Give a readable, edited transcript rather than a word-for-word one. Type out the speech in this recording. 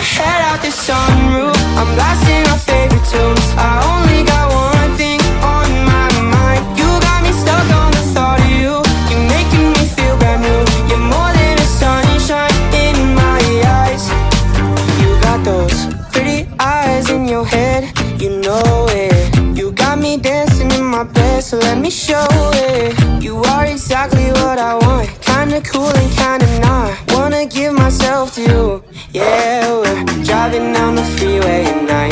head out the sunroof. I'm blasting our favorite tunes. I only got one thing on my mind. You got me stuck on the thought of you. You're making me feel brand new. You're more than a sunshine in my eyes. You got those pretty eyes in your head, you know it. You got me dancing in my bed, so let me show it. You are exactly what I want, kinda cool and kinda not. Wanna give myself to you, yeah. We're driving down the freeway at night.